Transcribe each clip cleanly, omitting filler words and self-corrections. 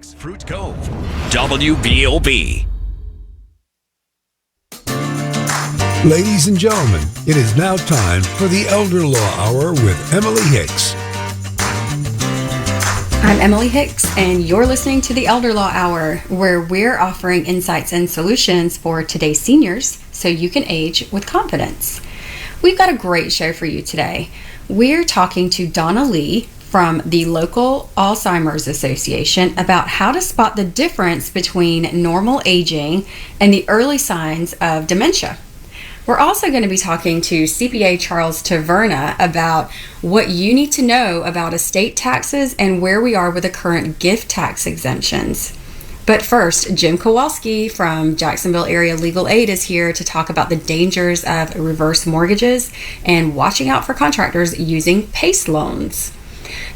Fruit Cove, WVOB. Ladies and gentlemen, it is now time for the Elder Law Hour with Emily Hicks. I'm Emily Hicks, and you're listening to the Elder Law Hour, where we're offering insights and solutions for today's seniors so you can age with confidence. We've got a great show for you today. We're talking to Donna Lee from the local Alzheimer's Association about how to spot the difference between normal aging and the early signs of dementia. We're also going to be talking to CPA Charles Taverna about what you need to know about estate taxes and where we are with the current gift tax exemptions. But first, Jim Kowalski from Jacksonville Area Legal Aid is here to talk about the dangers of reverse mortgages and watching out for contractors using PACE loans.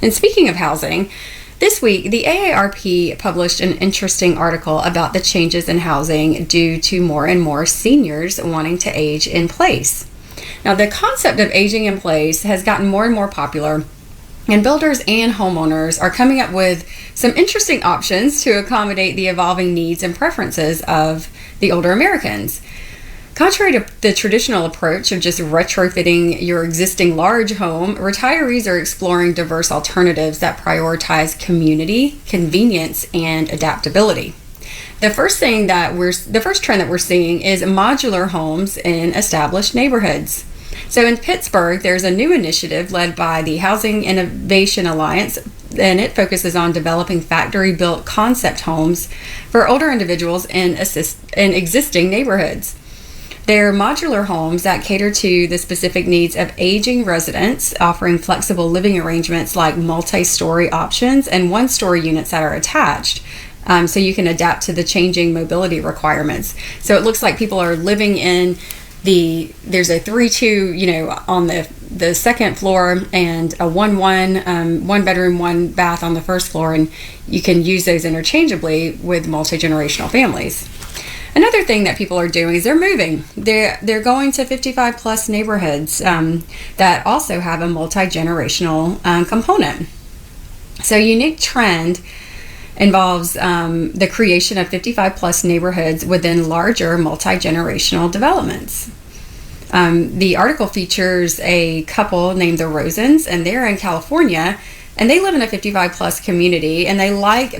And speaking of housing, this week, the AARP published an interesting article about the changes in housing due to more and more seniors wanting to age in place. Now, the concept of aging in place has gotten more and more popular, and builders and homeowners are coming up with some interesting options to accommodate the evolving needs and preferences of the older Americans. Contrary to the traditional approach of just retrofitting your existing large home, retirees are exploring diverse alternatives that prioritize community, convenience, and adaptability. The first trend that we're seeing is modular homes in established neighborhoods. So in Pittsburgh, there's a new initiative led by the Housing Innovation Alliance, and it focuses on developing factory-built concept homes for older individuals in existing neighborhoods. They're modular homes that cater to the specific needs of aging residents, offering flexible living arrangements like multi-story options and one-story units that are attached, so you can adapt to the changing mobility requirements. So it looks like people are living in there's a 3-2, on the second floor, and a 1-1, one bedroom, one bath on the first floor, and you can use those interchangeably with multi-generational families. Another thing that people are doing is they're moving. They're going to 55 plus neighborhoods that also have a multi-generational component. So unique trend involves the creation of 55 plus neighborhoods within larger multi-generational developments. The article features a couple named the Rosens, and they're in California, and they live in a 55 plus community, and they like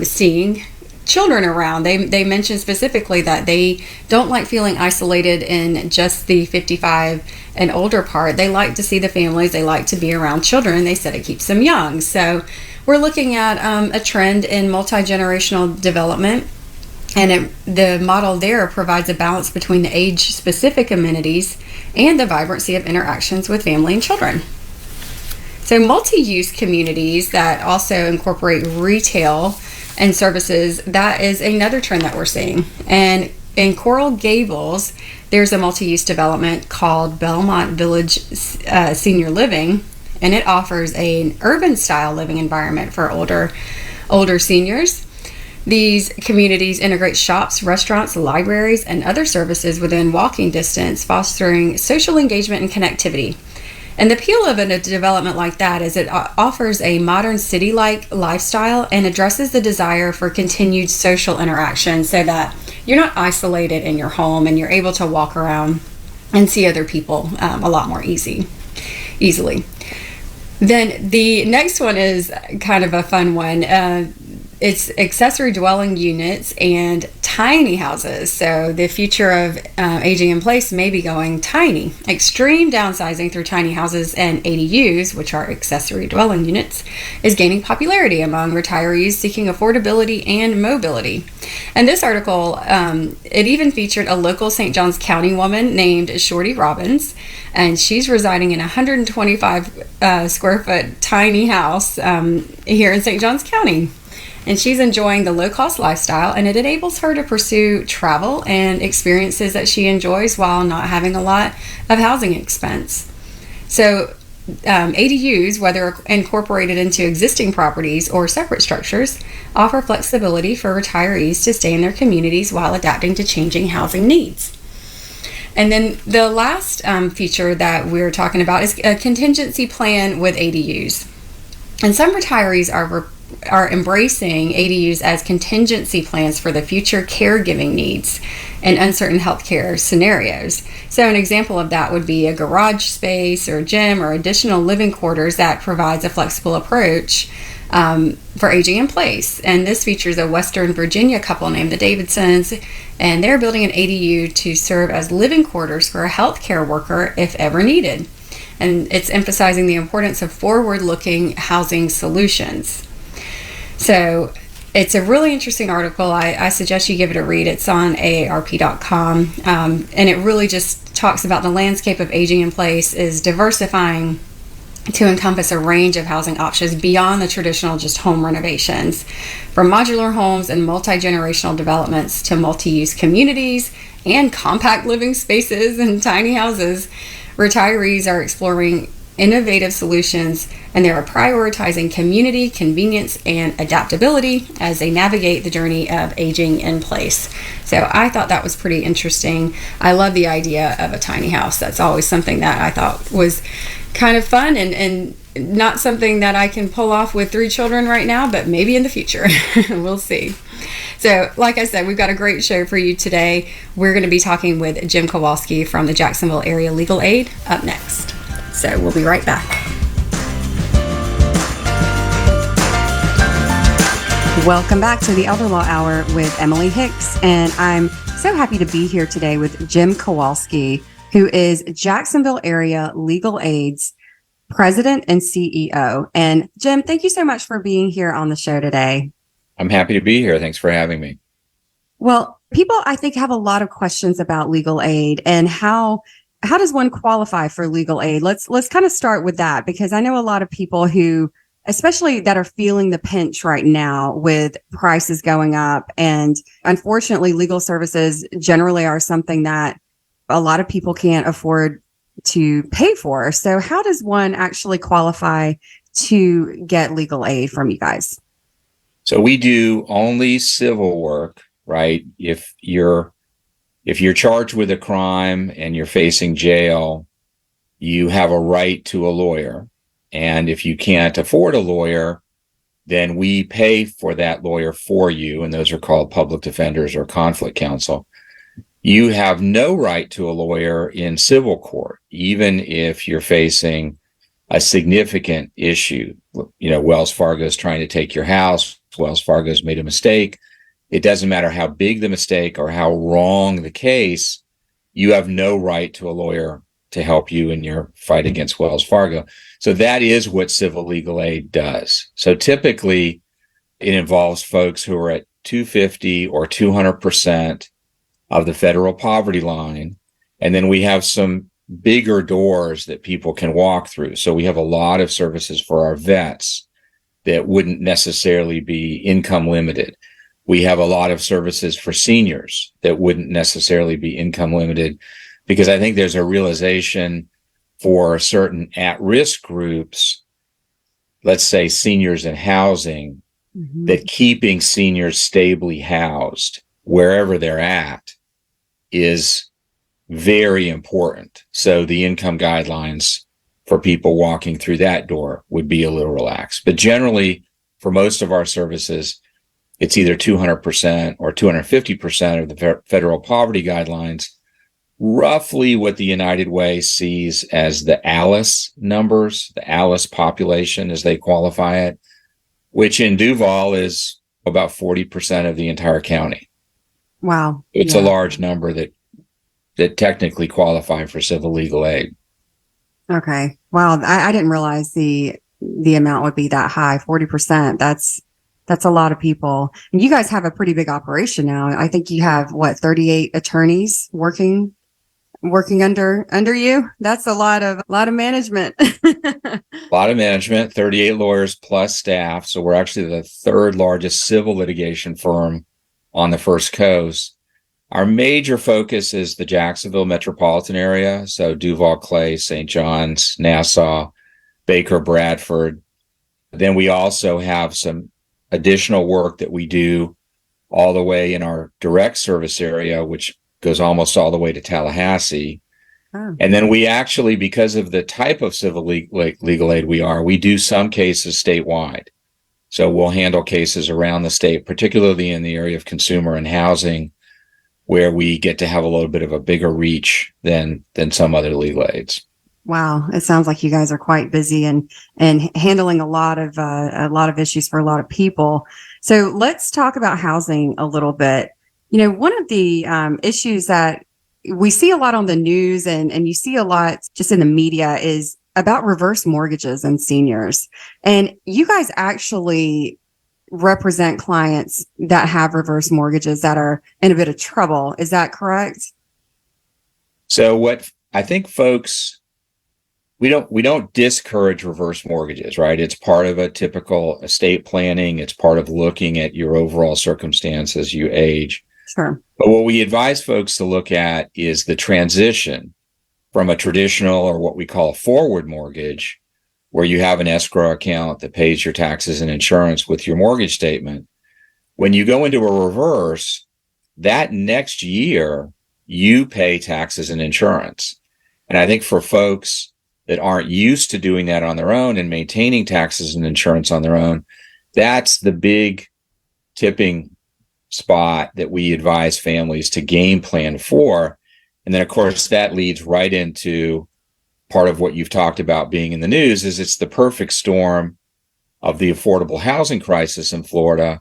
seeing children around. They mentioned specifically that they don't like feeling isolated in just the 55 and older part. They like to see the families. They like to be around children, and they said it keeps them young. So we're looking at a trend in multi-generational development, and the model there provides a balance between the age-specific amenities and the vibrancy of interactions with family and children. So multi-use communities that also incorporate retail and services, that is another trend that we're seeing. And in Coral Gables, there's a multi-use development called Belmont Village Senior Living, and it offers an urban style living environment for older seniors. These communities integrate shops, restaurants, libraries, and other services within walking distance, fostering social engagement and connectivity. And the appeal of a development like that is it offers a modern city-like lifestyle and addresses the desire for continued social interaction so that you're not isolated in your home and you're able to walk around and see other people a lot more easily. Then the next one is kind of a fun one. It's accessory dwelling units and tiny houses. So the future of aging in place may be going tiny. Extreme downsizing through tiny houses and ADUs, which are accessory dwelling units, is gaining popularity among retirees seeking affordability and mobility. And this article, it even featured a local St. Johns County woman named Shorty Robbins, and she's residing in a 125 square foot tiny house here in St. Johns County. And she's enjoying the low-cost lifestyle, and it enables her to pursue travel and experiences that she enjoys while not having a lot of housing expense. So ADUs, whether incorporated into existing properties or separate structures, offer flexibility for retirees to stay in their communities while adapting to changing housing needs. And then the last feature that we're talking about is a contingency plan with ADUs. And some retirees are are embracing ADUs as contingency plans for the future caregiving needs in uncertain healthcare scenarios. So an example of that would be a garage space or a gym or additional living quarters that provides a flexible approach for aging in place. And this features a Western Virginia couple named the Davidsons, and they're building an ADU to serve as living quarters for a healthcare worker if ever needed. And it's emphasizing the importance of forward-looking housing solutions. So it's a really interesting article. I suggest you give it a read. It's on aarp.com, and it really just talks about the landscape of aging in place is diversifying to encompass a range of housing options beyond the traditional just home renovations, from modular homes and multi-generational developments to multi-use communities and compact living spaces and tiny houses. Retirees are exploring innovative solutions, and they are prioritizing community, convenience, and adaptability as they navigate the journey of aging in place. So I thought that was pretty interesting. I love the idea of a tiny house. That's always something that I thought was kind of fun and not something that I can pull off with 3 children right now, but maybe in the future. We'll see. So, like I said, we've got a great show for you today. We're going to be talking with Jim Kowalski from the Jacksonville Area Legal Aid up next. So we'll be right back. Welcome back to the Elder Law Hour with Emily Hicks, and I'm so happy to be here today with Jim Kowalski, who is Jacksonville Area Legal Aid's President and CEO. And Jim, thank you so much for being here on the show today. I'm happy to be here. Thanks for having me. Well, people, I think, have a lot of questions about legal aid and how does one qualify for legal aid? Let's kind of start with that, because I know a lot of people who, especially that are feeling the pinch right now with prices going up. And unfortunately, legal services generally are something that a lot of people can't afford to pay for. So how does one actually qualify to get legal aid from you guys? So we do only civil work, right? If you're charged with a crime and you're facing jail, you have a right to a lawyer. And if you can't afford a lawyer, then we pay for that lawyer for you. And those are called public defenders or conflict counsel. You have no right to a lawyer in civil court, even if you're facing a significant issue. You know, Wells Fargo is trying to take your house. Wells Fargo's made a mistake. It doesn't matter how big the mistake or how wrong the case, you have no right to a lawyer to help you in your fight against Wells Fargo. So that is what civil legal aid does. So typically it involves folks who are at 250 or 200% of the federal poverty line. And then we have some bigger doors that people can walk through. So we have a lot of services for our vets that wouldn't necessarily be income limited. We have a lot of services for seniors that wouldn't necessarily be income limited, because I think there's a realization for certain at-risk groups, let's say seniors in housing, that keeping seniors stably housed wherever they're at is very important. So the income guidelines for people walking through that door would be a little relaxed. But generally, for most of our services, it's either 200% or 250% of the federal poverty guidelines, roughly what the United Way sees as the ALICE numbers, the ALICE population as they qualify it, which in Duval is about 40% of the entire county. Wow. It's a large number that technically qualify for civil legal aid. Okay. Wow. I didn't realize the amount would be that high. 40%. That's a lot of people. And you guys have a pretty big operation now. I think you have 38 attorneys working under you. That's a lot of management. A lot of management, 38 lawyers plus staff. So we're actually the third largest civil litigation firm on the First Coast. Our major focus is the Jacksonville metropolitan area. So Duval, Clay, St. John's, Nassau, Baker, Bradford. Then we also have some additional work that we do all the way in our direct service area, which goes almost all the way to Tallahassee. Oh. And then we actually, because of the type of civil legal aid we do some cases statewide. So we'll handle cases around the state, particularly in the area of consumer and housing, where we get to have a little bit of a bigger reach than some other legal aids. Wow, it sounds like you guys are quite busy and handling a lot of issues for a lot of people. So let's talk about housing a little bit. One of the issues that we see a lot on the news and you see a lot just in the media is about reverse mortgages and seniors. And you guys actually represent clients that have reverse mortgages that are in a bit of trouble. Is that correct? So what I think folks, we don't discourage reverse mortgages, right? It's part of a typical estate planning. It's part of looking at your overall circumstance as you age. Sure. But what we advise folks to look at is the transition from a traditional, or what we call a forward mortgage, where you have an escrow account that pays your taxes and insurance with your mortgage statement. When you go into a reverse, that next year, you pay taxes and insurance. And I think for folks that aren't used to doing that on their own and maintaining taxes and insurance on their own, that's the big tipping spot that we advise families to game plan for. And then, of course, that leads right into part of what you've talked about being in the news, is it's the perfect storm of the affordable housing crisis in Florida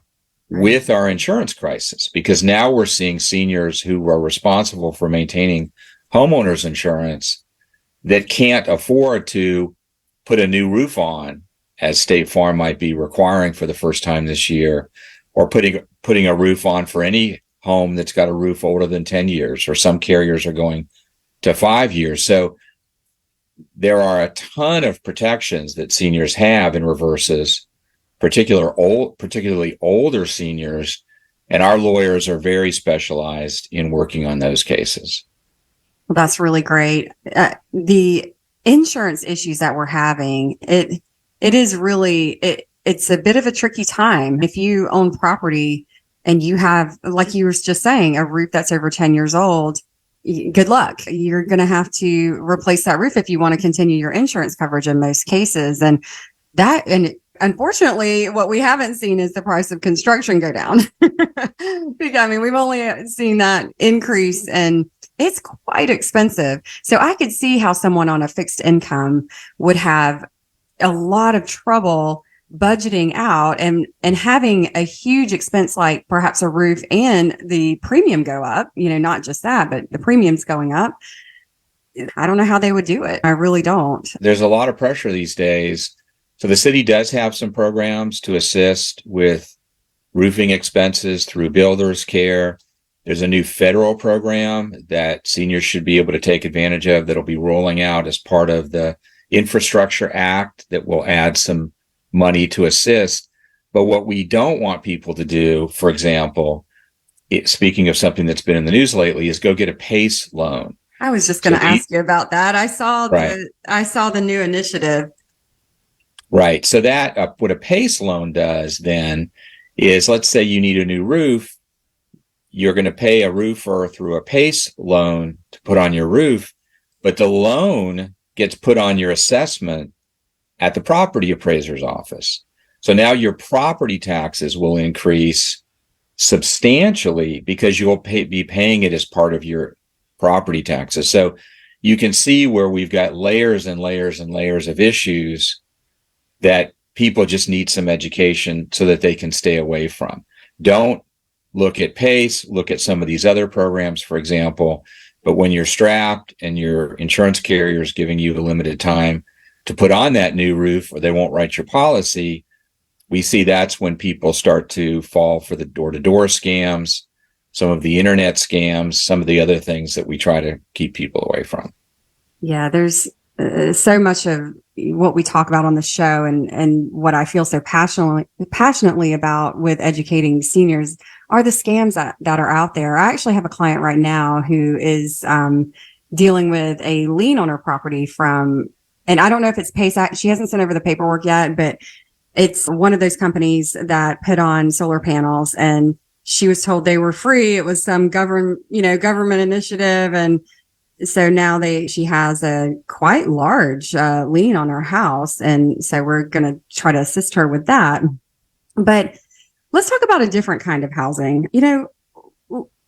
with our insurance crisis, because now we're seeing seniors who are responsible for maintaining homeowners insurance that can't afford to put a new roof on, as State Farm might be requiring for the first time this year, or putting a roof on for any home that's got a roof older than 10 years, or some carriers are going to 5 years. So there are a ton of protections that seniors have in reverses, particularly older seniors, and our lawyers are very specialized in working on those cases. Well, that's really great. The insurance issues that we're having, it's a bit of a tricky time. If you own property and you have, like you were just saying, a roof that's over 10 years old, good luck. You're going to have to replace that roof if you want to continue your insurance coverage in most cases. And unfortunately, what we haven't seen is the price of construction go down. We've only seen that increase, and it's quite expensive. So I could see how someone on a fixed income would have a lot of trouble budgeting out and having a huge expense like perhaps a roof and the premium go up, not just that, but the premiums going up. I don't know how they would do it. I really don't. There's a lot of pressure these days. So the city does have some programs to assist with roofing expenses through builder's care. There's a new federal program that seniors should be able to take advantage of that'll be rolling out as part of the Infrastructure Act that will add some money to assist. But what we don't want people to do, for example, speaking of something that's been in the news lately, is go get a PACE loan. I was just going to ask you about that. I saw the new initiative. Right. So that what a PACE loan does then is, let's say you need a new roof, you're going to pay a roofer through a PACE loan to put on your roof, but the loan gets put on your assessment at the property appraiser's office. So now your property taxes will increase substantially because you'll be paying it as part of your property taxes. So you can see where we've got layers and layers and layers of issues that people just need some education so that they can stay away from. Don't look at PACE, look at some of these other programs, for example. But when you're strapped and your insurance carrier is giving you a limited time to put on that new roof, or they won't write your policy, we see that's when people start to fall for the door-to-door scams, some of the internet scams, some of the other things that we try to keep people away from. Yeah, there's so much of what we talk about on the show and what I feel so passionately about with educating seniors are the scams that are out there. I actually have a client right now who is dealing with a lien on her property and I don't know if it's PACE Act. She hasn't sent over the paperwork yet, but it's one of those companies that put on solar panels, and she was told they were free. It was some government initiative. And so now she has a quite large lien on her house. And so we're going to try to assist her with that. But let's talk about a different kind of housing.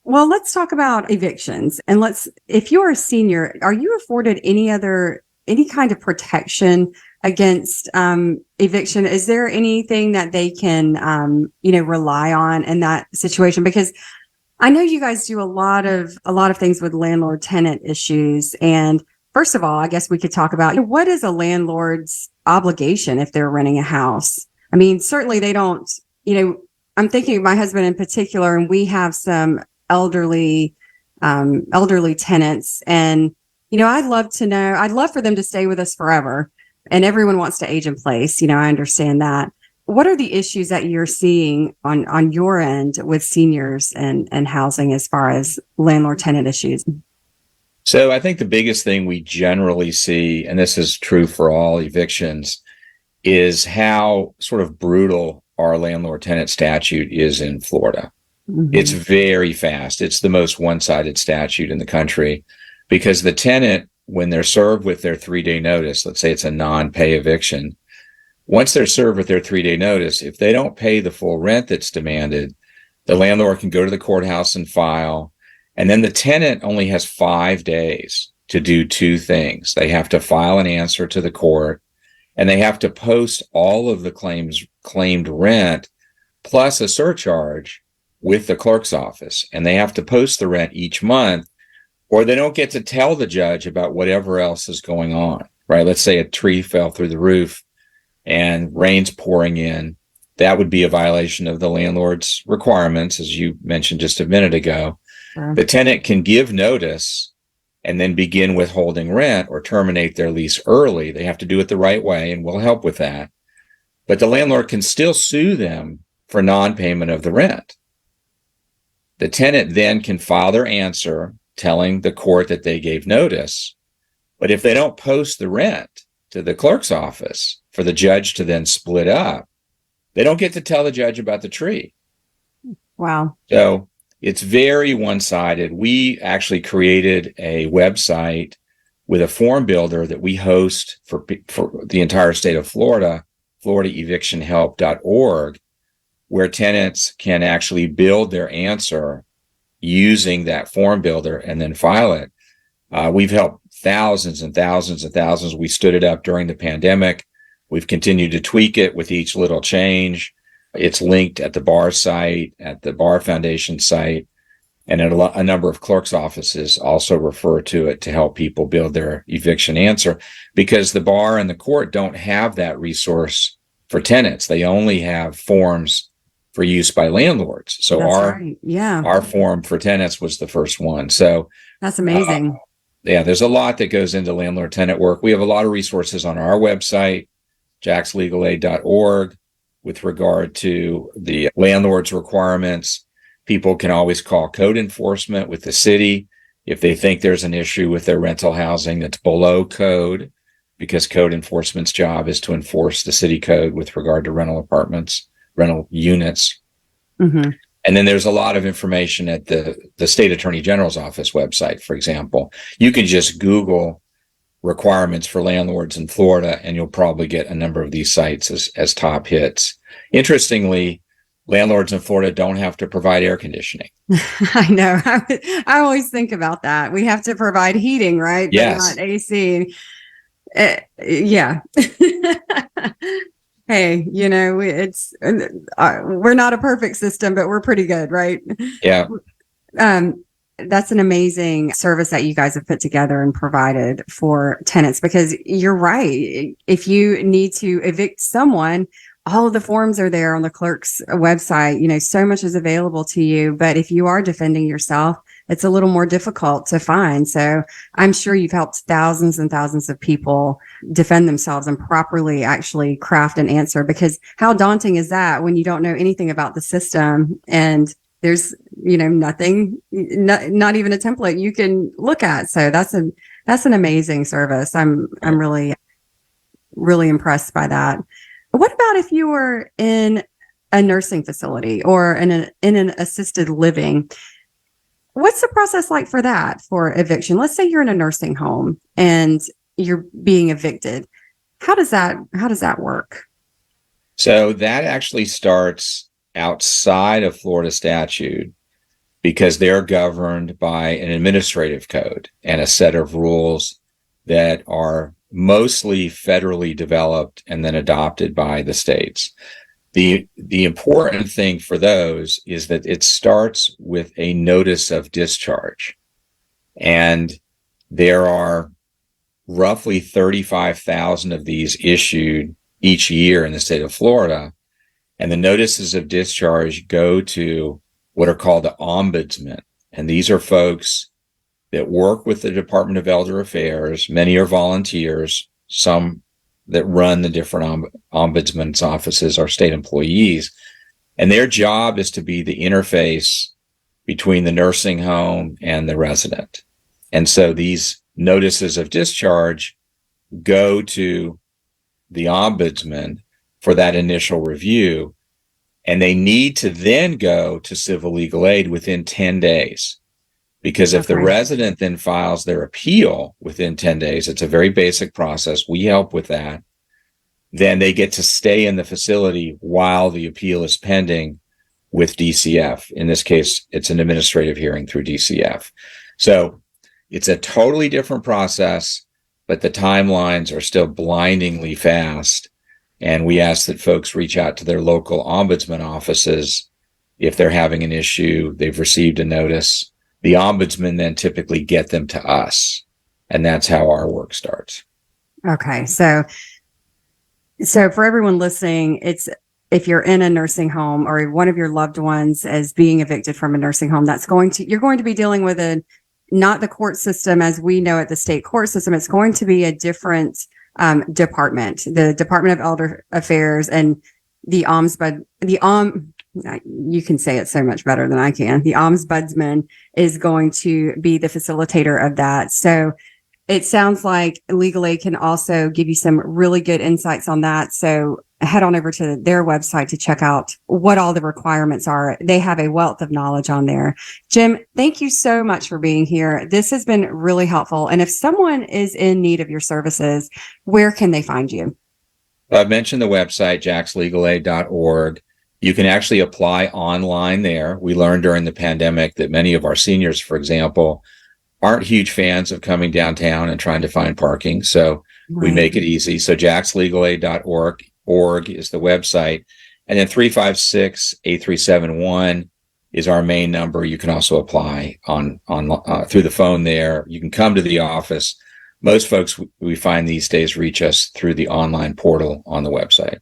Well, let's talk about evictions. And if you're a senior, are you afforded any kind of protection against eviction? Is there anything that they can, rely on in that situation? Because I know you guys do a lot of things with landlord tenant issues. And first of all, I guess we could talk about what is a landlord's obligation if they're renting a house? I mean, certainly they don't, I'm thinking of my husband in particular, and we have some elderly tenants. And, I'd love for them to stay with us forever. And everyone wants to age in place. I understand that. What are the issues that you're seeing on your end with seniors and housing as far as landlord tenant issues? So I think the biggest thing we generally see, and this is true for all evictions, is how sort of brutal our landlord tenant statute is in Florida. Mm-hmm. It's very fast. It's the most one-sided statute in the country because the tenant, when they're served with their 3-day notice, let's say it's a non-pay eviction, once they're served with their 3-day notice, if they don't pay the full rent that's demanded, the landlord can go to the courthouse and file. And then the tenant only has 5 days to do 2 things. They have to file an answer to the court, and they have to post all of the claimed rent plus a surcharge with the clerk's office. And they have to post the rent each month, or they don't get to tell the judge about whatever else is going on, right? Let's say a tree fell through the roof and rain's pouring in. That would be a violation of the landlord's requirements, as you mentioned just a minute ago. Sure. The tenant can give notice and then begin withholding rent or terminate their lease early. They have to do it the right way, and we'll help with that. But the landlord can still sue them for non-payment of the rent. The tenant then can file their answer telling the court that they gave notice. But if they don't post the rent to the clerk's office for the judge to then split up, they don't get to tell the judge about the tree. Wow. So it's very one-sided. We actually created a website with a form builder that we host for the entire state of Florida, floridaevictionhelp.org, where tenants can actually build their answer using that form builder and then file it. We've helped thousands and thousands and thousands. We stood it up during the pandemic. We've continued to tweak it with each little change. It's linked at the bar site, at the Bar Foundation site, and at a number of clerk's offices also refer to it to help people build their eviction answer, because the bar and the court don't have that resource for tenants. They only have forms for use by landlords. So our form for tenants was the first one. So that's amazing. There's a lot that goes into landlord tenant work. We have a lot of resources on our website, jaxlegalaid.org. With regard to the landlord's requirements, people can always call code enforcement with the city if they think there's an issue with their rental housing that's below code, because code enforcement's job is to enforce the city code with regard to rental apartments, rental units. Mm-hmm. And then there's a lot of information at the state attorney general's office website, for example. You can just Google requirements for landlords in Florida, and you'll probably get a number of these sites as top hits. Interestingly, landlords in Florida don't have to provide air conditioning. I know. I always think about that. We have to provide heating, right? Yes. But not AC. Yeah. Hey, we're not a perfect system, but we're pretty good, right? Yeah. That's an amazing service that you guys have put together and provided for tenants, because you're right. If you need to evict someone, all of the forms are there on the clerk's website. So much is available to you. But if you are defending yourself, it's a little more difficult to find. So I'm sure you've helped thousands and thousands of people defend themselves and properly actually craft an answer, because how daunting is that when you don't know anything about the system and there's, nothing, not even a template you can look at. So that's an amazing service. I'm really, really impressed by that. What about if you were in a nursing facility or in an assisted living? What's the process like for that, for eviction? Let's say you're in a nursing home and you're being evicted. How does that work? So that actually starts outside of Florida statute because they're governed by an administrative code and a set of rules that are mostly federally developed and then adopted by the states. The important thing for those is that it starts with a notice of discharge. And there are roughly 35,000 of these issued each year in the state of Florida. And the notices of discharge go to what are called the ombudsmen. And these are folks that work with the Department of Elder Affairs. Many are volunteers. Some that run the different ombudsman's offices are state employees. And their job is to be the interface between the nursing home and the resident. And so these notices of discharge go to the ombudsman for that initial review. And they need to then go to civil legal aid within 10 days. Because if the resident then files their appeal within 10 days, it's a very basic process. We help with that. Then they get to stay in the facility while the appeal is pending with DCF. In this case, it's an administrative hearing through DCF. So it's a totally different process, but the timelines are still blindingly fast. And we ask that folks reach out to their local ombudsman offices if they're having an issue, they've received a notice. The ombudsman then typically get them to us. And that's how our work starts. Okay. So for everyone listening, it's if you're in a nursing home or one of your loved ones is being evicted from a nursing home, you're going to be dealing with not the court system as we know it, the state court system. It's going to be a different department, the Department of Elder Affairs and the you can say it so much better than I can. The ombudsman is going to be the facilitator of that. So it sounds like Legal Aid can also give you some really good insights on that. So head on over to their website to check out what all the requirements are. They have a wealth of knowledge on there. Jim, thank you so much for being here. This has been really helpful. And if someone is in need of your services, where can they find you? I've mentioned the website, jaxlegalaid.org. You can actually apply online there. We learned during the pandemic that many of our seniors, for example, aren't huge fans of coming downtown and trying to find parking. So we make it easy. So jaxlegalaid.org is the website. And then 356-8371 is our main number. You can also apply on through the phone there. You can come to the office. Most folks we find these days reach us through the online portal on the website.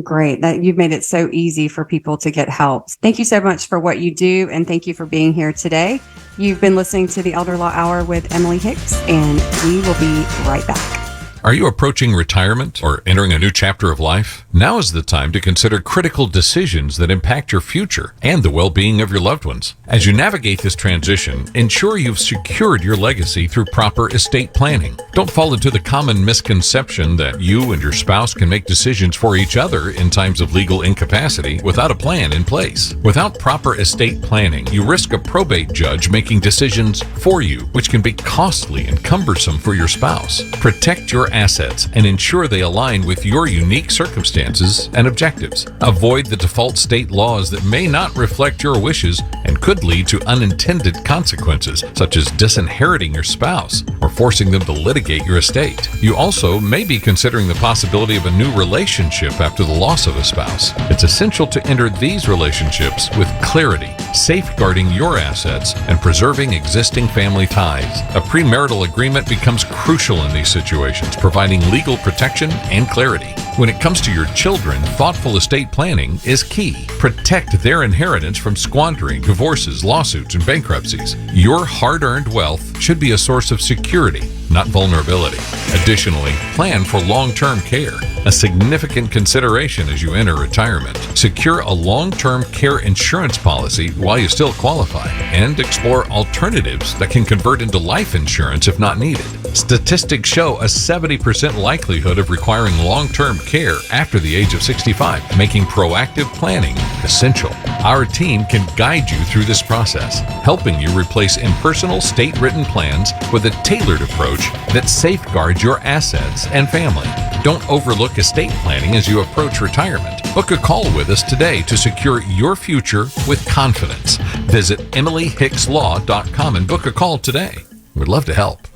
Great. That you've made it so easy for people to get help. Thank you so much for what you do. And thank you for being here today. You've been listening to the Elder Law Hour with Emily Hicks, and we will be right back. Are you approaching retirement or entering a new chapter of life? Now is the time to consider critical decisions that impact your future and the well-being of your loved ones. As you navigate this transition, ensure you've secured your legacy through proper estate planning. Don't fall into the common misconception that you and your spouse can make decisions for each other in times of legal incapacity without a plan in place. Without proper estate planning, you risk a probate judge making decisions for you, which can be costly and cumbersome for your spouse. Protect your assets and ensure they align with your unique circumstances and objectives. Avoid the default state laws that may not reflect your wishes and could lead to unintended consequences, such as disinheriting your spouse or forcing them to litigate your estate. You also may be considering the possibility of a new relationship after the loss of a spouse. It's essential to enter these relationships with clarity, safeguarding your assets and preserving existing family ties. A premarital agreement becomes crucial in these situations, providing legal protection and clarity. When it comes to your children, thoughtful estate planning is key. Protect their inheritance from squandering, divorces, lawsuits, and bankruptcies. Your hard-earned wealth should be a source of security, not vulnerability. Additionally, plan for long-term care, a significant consideration as you enter retirement. Secure a long-term care insurance policy while you still qualify, and explore alternatives that can convert into life insurance if not needed. Statistics show a 70% likelihood of requiring long-term care after the age of 65, making proactive planning essential. Our team can guide you through this process, helping you replace impersonal state-written plans with a tailored approach that safeguards your assets and family. Don't overlook estate planning as you approach retirement. Book a call with us today to secure your future with confidence. Visit emilyhickslaw.com and book a call today. We'd love to help.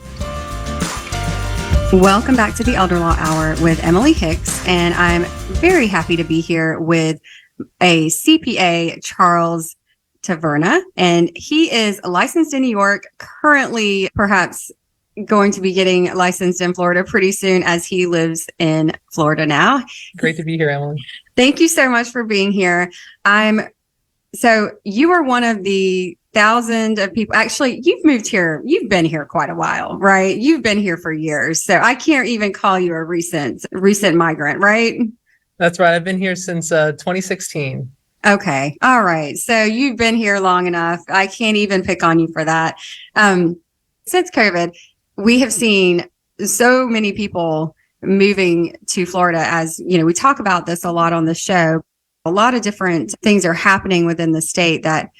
Welcome back to the Elder Law Hour with Emily Hicks, and I'm very happy to be here with a CPA, Charles Taverna, and he is licensed in New York, currently perhaps going to be getting licensed in Florida pretty soon as he lives in Florida now. Great to be here, Emily. Thank you so much for being here. So you are one of the thousands of people. Actually, you've moved here. You've been here quite a while, right? You've been here for years. So I can't even call you a recent migrant, right? That's right. I've been here since 2016. Okay. All right. So you've been here long enough. I can't even pick on you for that. Since COVID, we have seen so many people moving to Florida. As you know, we talk about this a lot on the show. A lot of different things are happening within the state that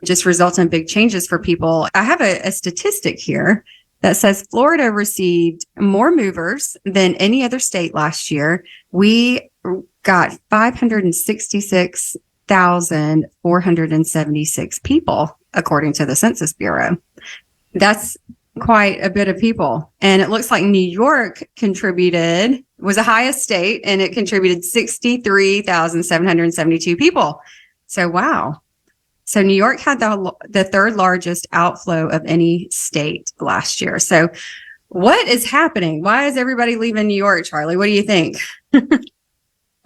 just result in big changes for people. I have a statistic here that says Florida received more movers than any other state last year. We got 566,476 people, according to the Census Bureau. That's quite a bit of people. And it looks like New York was the highest state, and it contributed 63,772 people. So, wow. So New York had the third largest outflow of any state last year. So what is happening? Why is everybody leaving New York, Charlie? What do you think?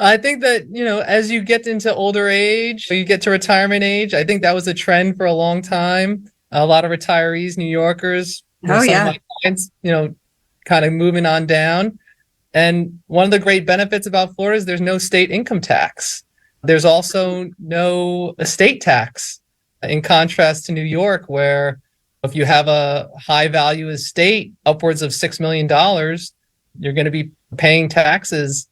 I think that, as you get into older age, you get to retirement age, I think that was a trend for a long time. A lot of retirees, New Yorkers, some of my clients, kind of moving on down. And one of the great benefits about Florida is there's no state income tax. There's also no estate tax, in contrast to New York, where if you have a high value estate, upwards of $6 million, you're going to be paying taxes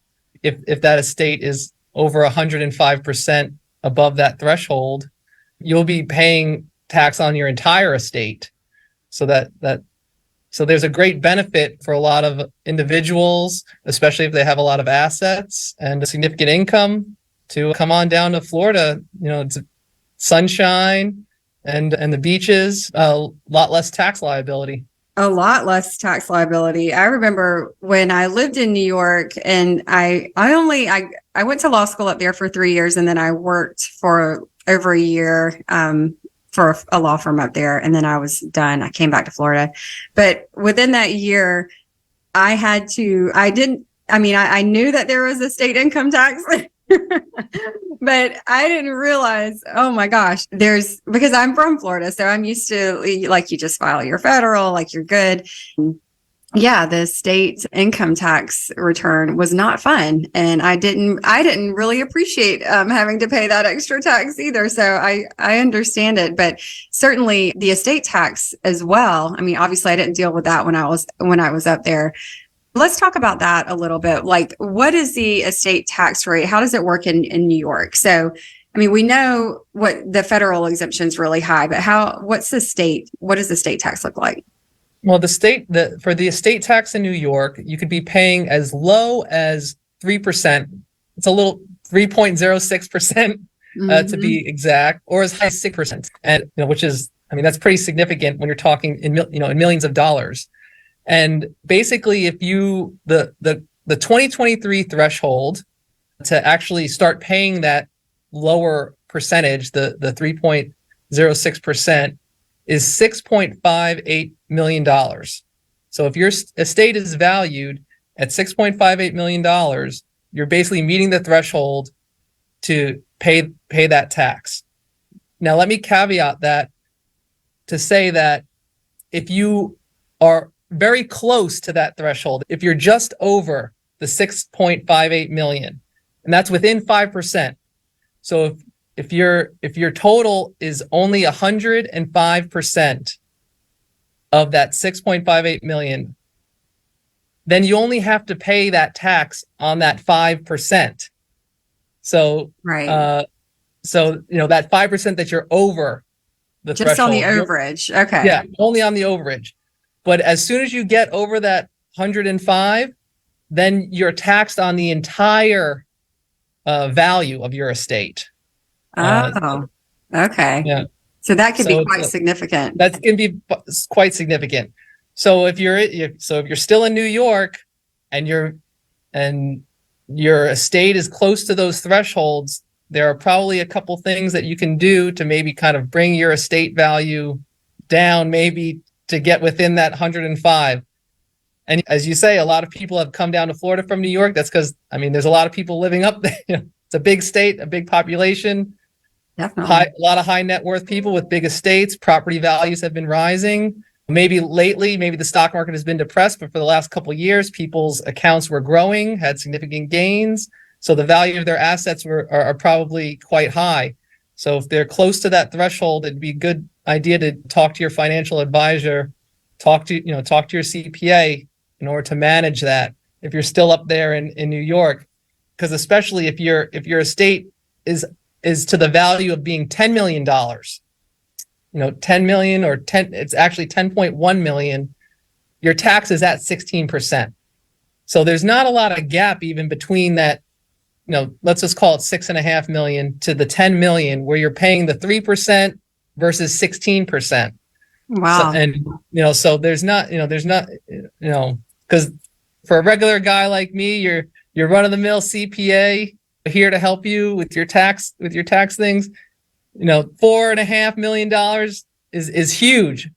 if that estate is over 105% above that threshold. You'll be paying tax on your entire estate. So so there's a great benefit for a lot of individuals, especially if they have a lot of assets and a significant income, to come on down to Florida. It's sunshine and the beaches, a lot less tax liability. A lot less tax liability. I remember when I lived in New York, and I went to law school up there for 3 years, and then I worked for over a year for a law firm up there, and then I was done. I came back to Florida. But within that year, I knew that there was a state income tax, but I didn't realize, oh my gosh, because I'm from Florida, so I'm used to, like, you just file your federal, like, you're good. Yeah, the state income tax return was not fun, and I didn't really appreciate having to pay that extra tax either. So I understand it, but certainly the estate tax as well. I mean, obviously I didn't deal with that when I was up there. Let's talk about that a little bit. Like, what is the estate tax rate? How does it work in New York? So, I mean, we know what the federal exemption is really high, but what does the state tax look like? Well, for the estate tax in New York, you could be paying as low as 3%. It's a little 3.06% to be exact, or as high as 6%. And which is, I mean, that's pretty significant when you're talking in millions of dollars. And basically, if the 2023 threshold to actually start paying that lower percentage, the 3.06%, is $6.58 million. So if your estate is valued at $6.58 million, you're basically meeting the threshold to pay that tax. Now, let me caveat that to say that if you are very close to that threshold, if you're just over the 6.58 million, and that's within 5%. So if your total is only 105% of that 6.58 million, then you only have to pay that tax on that 5%. So, right. So, that 5% that you're over the Just threshold. on the overage. Okay. Yeah, only on the overage. But as soon as you get over that 105, then you're taxed on the entire value of your estate. Okay. Yeah. So that could be quite significant. That can be quite significant. So if you're still in New York and your estate is close to those thresholds, there are probably a couple things that you can do to maybe kind of bring your estate value down, maybe to get within that 105. And as you say, a lot of people have come down to Florida from New York. That's because, there's a lot of people living up there. It's a big state, a big population. Definitely. A lot of high net worth people with big estates. Property values have been rising. Maybe lately, the stock market has been depressed, but for the last couple of years, people's accounts were growing, had significant gains. So the value of their assets are probably quite high. So if they're close to that threshold, it'd be a good idea to talk to your financial advisor, talk to your CPA in order to manage that if you're still up there in New York. Because especially if your estate is to the value of being $10 million, 10 million or 10, it's actually 10.1 million, your tax is at 16%. So there's not a lot of gap even between that, let's just call it 6.5 million to the 10 million where you're paying the 3% versus 16%. Wow. So, so there's not, because for a regular guy like me, you're run-of-the-mill CPA here to help you with your tax things. $4.5 million is huge.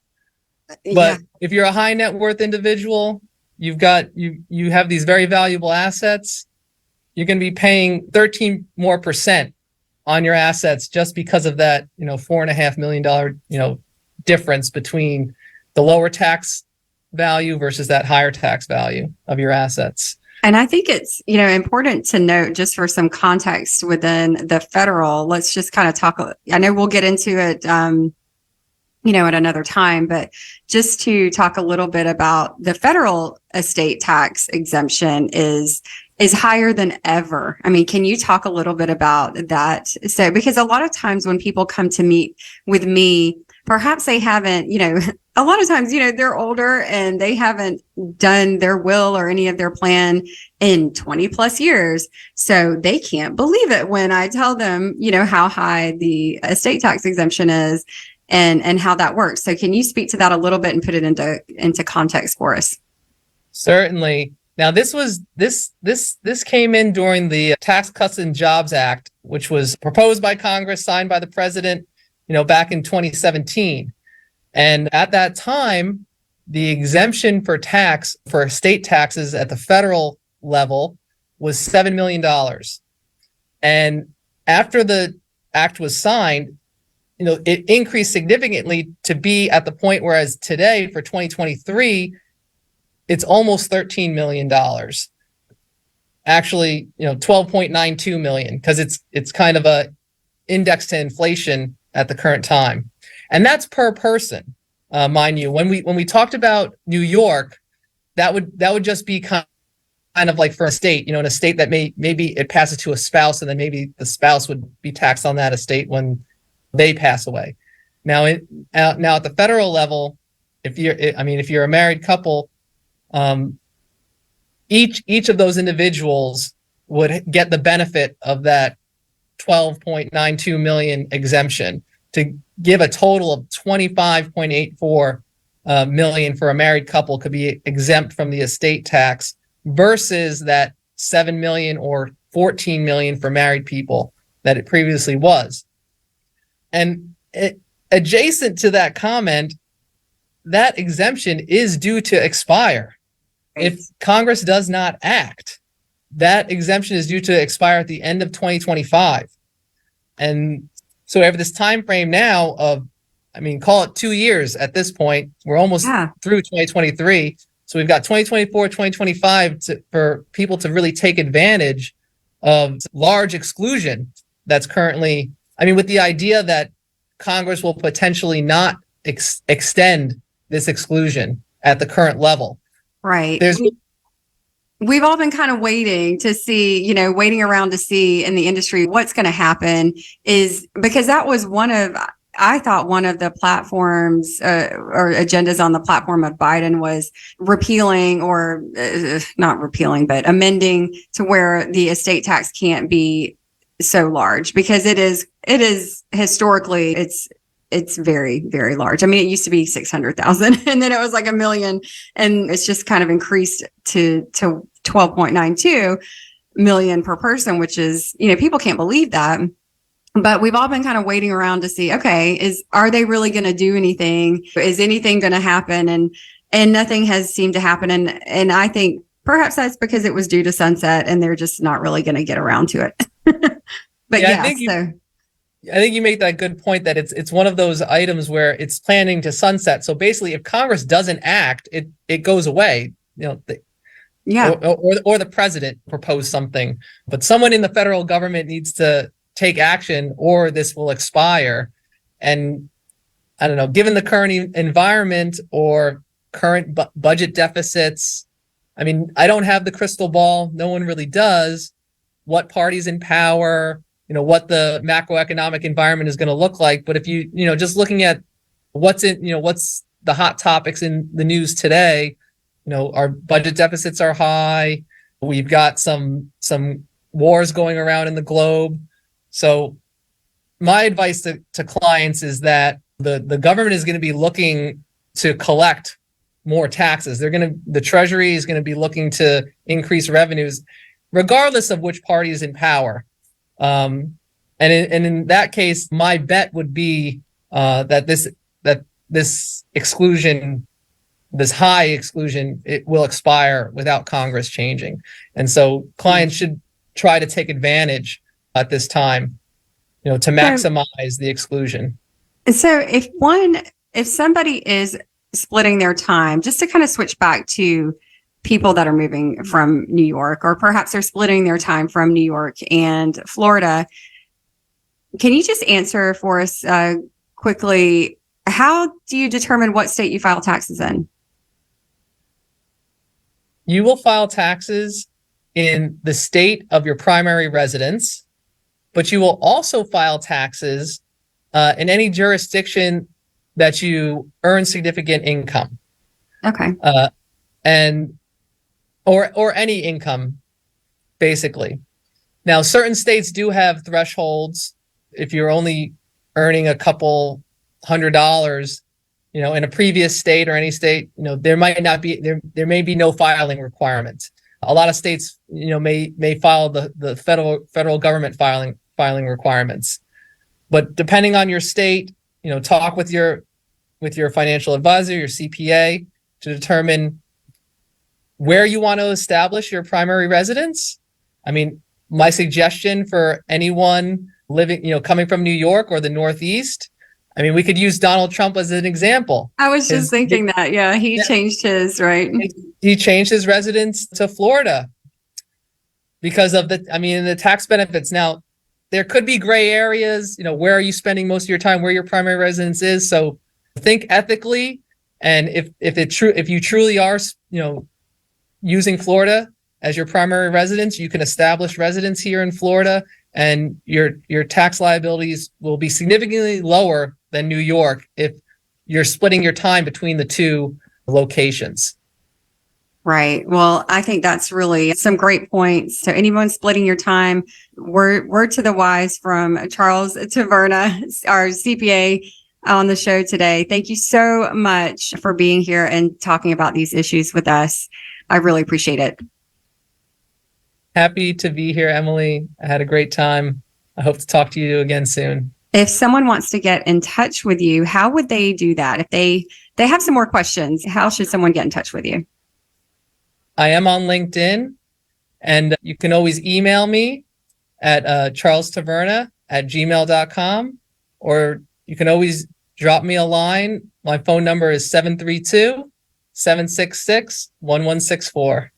But if you're a high net worth individual, you have these very valuable assets, you're going to be paying 13% more on your assets just because of that, $4.5 million, difference between the lower tax value versus that higher tax value of your assets. And I think it's, important to note, just for some context within the federal, let's just kind of talk. I know we'll get into it, at another time, but just to talk a little bit about the federal estate tax exemption is higher than ever. Can you talk a little bit about that? So, because a lot of times when people come to meet with me, perhaps they haven't, a lot of times, they're older and they haven't done their will or any of their plan in 20 plus years. So they can't believe it when I tell them, how high the estate tax exemption is and how that works. So can you speak to that a little bit and put it into context for us? Certainly. Now, this came in during the Tax Cuts and Jobs Act, which was proposed by Congress, signed by the president, back in 2017. And at that time, the exemption for estate taxes at the federal level was $7 million. And after the act was signed, it increased significantly to be at the point whereas today for 2023, it's almost $13 million. Actually, 12.92 million, because it's kind of a index to inflation at the current time. And that's per person, mind you. When we talked about New York, that would just be kind of like for a state, an estate that maybe it passes to a spouse, and then maybe the spouse would be taxed on that estate when they pass away. Now at the federal level, if you're a married couple, each of those individuals would get the benefit of that 12.92 million exemption to give a total of 25.84 million for a married couple could be exempt from the estate tax versus that 7 million or 14 million for married people that it previously was. And adjacent to that comment, that exemption is due to expire. If Congress does not act, that exemption is due to expire at the end of 2025. And so we have this time frame now of, call it 2 years at this point. We're almost through 2023. So we've got 2024, 2025 for people to really take advantage of large exclusion that's currently, with the idea that Congress will potentially not extend this exclusion at the current level. Right. we've all been kind of waiting to see, waiting around to see in the industry what's going to happen, is because that was I thought one of the platforms or agendas on the platform of Biden was repealing or not repealing, but amending to where the estate tax can't be so large, because it is historically, it's very, very large. I mean, it used to be 600,000 and then it was like 1 million, and it's just kind of increased to 12.92 million per person, which is, people can't believe that. But we've all been kind of waiting around to see, okay, are they really going to do anything? Is anything going to happen? And nothing has seemed to happen. And I think perhaps that's because it was due to sunset and they're just not really going to get around to it. But I think you make that good point that it's one of those items where it's planning to sunset. So basically, if Congress doesn't act, it goes away. Or the president proposed something, but someone in the federal government needs to take action or this will expire. And I don't know, given the current environment or current budget deficits, I mean, I don't have the crystal ball. No one really does. What party's in power, what the macroeconomic environment is going to look like. But if just looking at what's the hot topics in the news today, our budget deficits are high. We've got some wars going around in the globe. So my advice to clients is that the government is going to be looking to collect more taxes. The Treasury is going to be looking to increase revenues, regardless of which party is in power. And in that case, my bet would be that this exclusion, this high exclusion, it will expire without Congress changing. And so clients should try to take advantage at this time, to maximize the exclusion. So if somebody is splitting their time, just to kind of switch back to people that are moving from New York, or perhaps they're splitting their time from New York and Florida, can you just answer for us quickly, how do you determine what state you file taxes in? You will file taxes in the state of your primary residence, but you will also file taxes in any jurisdiction that you earn significant income. Okay. Or any income, basically. Now, certain states do have thresholds. If you're only earning a couple $100, in a previous state or any state, there may be no filing requirement. A lot of states, may follow the federal government filing requirements. But depending on your state, talk with your financial advisor, your CPA, to determine where you want to establish your primary residence. I mean, my suggestion for anyone living, coming from New York or the Northeast, I mean, we could use Donald Trump as an example. I was just thinking that. Yeah, he changed his, right? He changed his residence to Florida because of the tax benefits. Now, there could be gray areas, where are you spending most of your time, where your primary residence is. So think ethically. And if you truly are, using Florida as your primary residence, you can establish residence here in Florida, and your tax liabilities will be significantly lower than New York if you're splitting your time between the two locations. Right. Well, I think that's really some great points. So anyone splitting your time, word to the wise from Charles Taverna, our CPA on the show today. Thank you so much for being here and talking about these issues with us. I really appreciate it. Happy to be here, Emily. I had a great time. I hope to talk to you again soon. If someone wants to get in touch with you, how would they do that? If they have some more questions, how should someone get in touch with you? I am on LinkedIn, and you can always email me at charlestaverna@gmail.com, or you can always drop me a line. My phone number is 732-766-1164.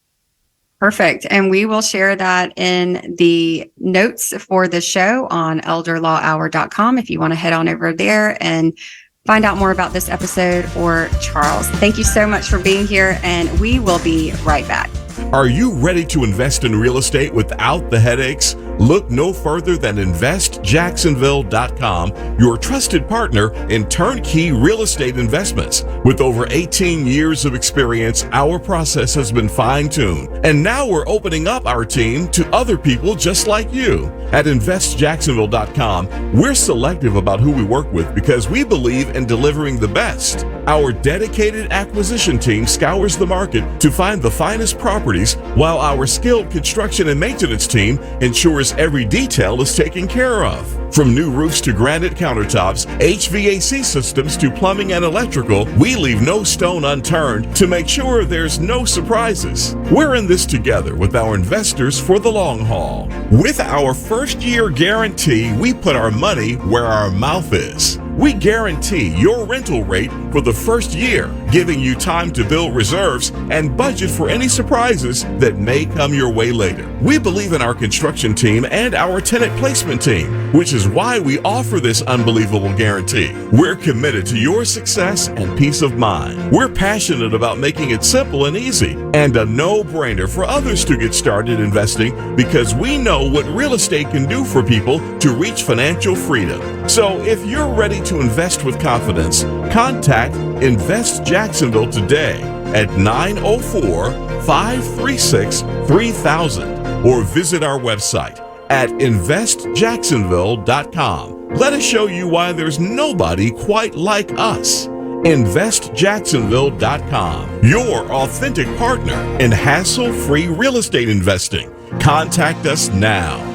Perfect. And we will share that in the notes for the show on elderlawhour.com if you want to head on over there and find out more about this episode or Charles. Thank you so much for being here, and we will be right back. Are you ready to invest in real estate without the headaches? Look no further than investjacksonville.com, your trusted partner in turnkey real estate investments. With over 18 years of experience, our process has been fine-tuned. And now we're opening up our team to other people just like you. At investjacksonville.com, we're selective about who we work with because we believe in delivering the best. Our dedicated acquisition team scours the market to find the finest properties, while our skilled construction and maintenance team ensures every detail is taken care of. From new roofs to granite countertops, HVAC systems to plumbing and electrical, we leave no stone unturned to make sure there's no surprises. We're in this together with our investors for the long haul. With our first-year guarantee, we put our money where our mouth is. We guarantee your rental rate for the first year, giving you time to build reserves and budget for any surprises that may come your way later. We believe in our construction team and our tenant placement team, which is why we offer this unbelievable guarantee. We're committed to your success and peace of mind. We're passionate about making it simple and easy and a no-brainer for others to get started investing, because we know what real estate can do for people to reach financial freedom. So if you're ready to invest with confidence, contact Invest Jacksonville today at 904-536-3000 or visit our website at investjacksonville.com. Let us show you why there's nobody quite like us. investjacksonville.com, your authentic partner in hassle-free real estate investing. Contact us now.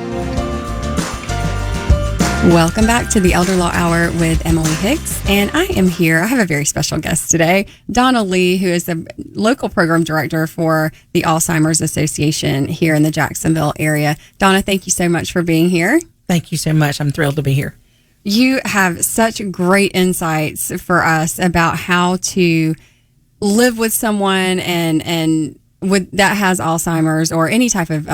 Welcome back to the Elder Law Hour with Emily Hicks, and I am here. I have a very special guest today, Donna Lee, who is the local program director for the Alzheimer's Association here in the Jacksonville area. Donna, thank you so much for being here. Thank you so much. I'm thrilled to be here. You have such great insights for us about how to live with someone and with that has Alzheimer's or any type of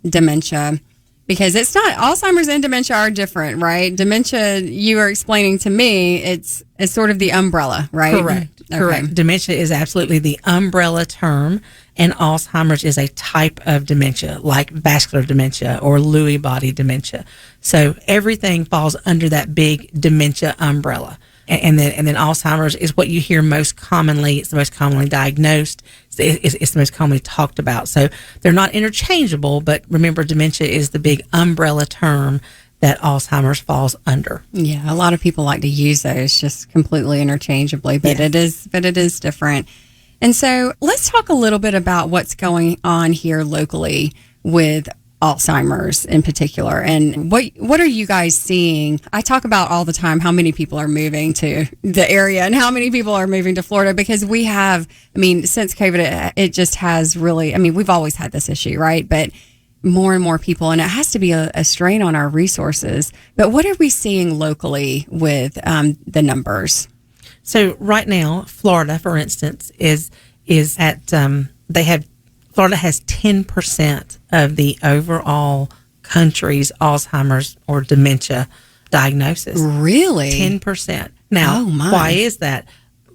dementia. Because it's not, Alzheimer's and dementia are different, right? Dementia, you are explaining to me, it's sort of the umbrella, right? Correct. Okay. Correct. Dementia is absolutely the umbrella term, and Alzheimer's is a type of dementia, like vascular dementia or Lewy body dementia. So everything falls under that big dementia umbrella. And then Alzheimer's is what you hear most commonly. It's the most commonly diagnosed. It's the most commonly talked about. So they're not interchangeable, but remember, dementia is the big umbrella term that Alzheimer's falls under. Yeah, a lot of people like to use those just completely interchangeably, but it is different. And so let's talk a little bit about what's going on here locally with Alzheimer's in particular, and what are you guys seeing? I talk about all the time how many people are moving to the area and how many people are moving to Florida, because we have, since COVID, it just has really, we've always had this issue, right? But more and more people, and it has to be a strain on our resources. But what are we seeing locally with the numbers? So right now, Florida, for instance, is at Florida has 10% of the overall country's Alzheimer's or dementia diagnosis. Really? 10%. Now, why is that?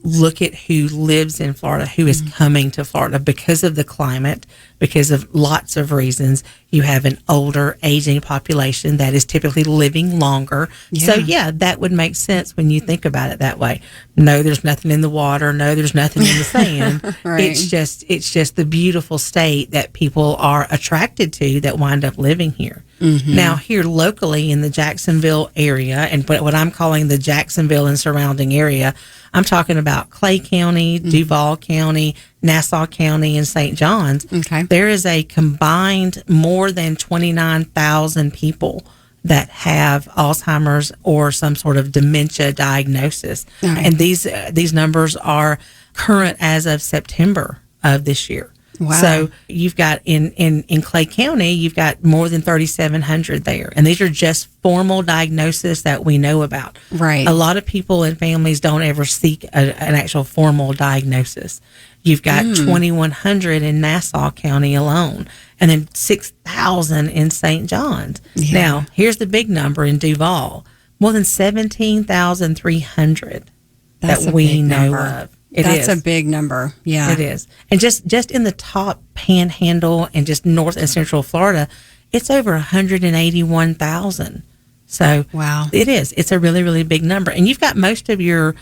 Look at who lives in Florida, who is coming to Florida because of the climate, because of lots of reasons. You have an older, aging population that is typically living longer. Yeah. So, that would make sense when you think about it that way. No, there's nothing in the water. No, there's nothing in the sand. Right. It's just the beautiful state that people are attracted to that wind up living here. Mm-hmm. Now, here locally in the Jacksonville area, and what I'm calling the Jacksonville and surrounding area, I'm talking about Clay County, Duval County, Nassau County, and St. John's. Okay. There is a combined more than 29,000 people that have Alzheimer's or some sort of dementia diagnosis. Right. And these numbers are current as of September of this year. Wow. So you've got in Clay County, you've got more than 3,700 there. And these are just formal diagnoses that we know about. Right. A lot of people and families don't ever seek an actual formal diagnosis. You've got 2,100 in Nassau County alone, and then 6,000 in St. John's. Yeah. Now, here's the big number in Duval. More than 17,300 that we know of. That's a big number. Yeah. It is. And just in the top panhandle and just north and central Florida, it's over 181,000. So wow, it is. It's a really, really big number. And you've got most of your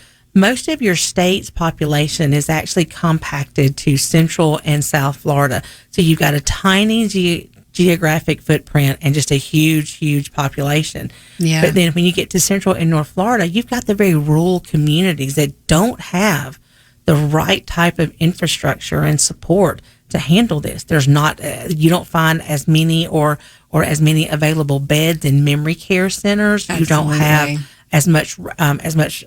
state's population is actually compacted to Central and South Florida. So you've got a tiny geographic footprint and just a huge, huge population. Yeah. But then when you get to Central and North Florida, you've got the very rural communities that don't have the right type of infrastructure and support to handle this. There's not, you don't find as many or as many available beds in memory care centers. Absolutely. You don't have as much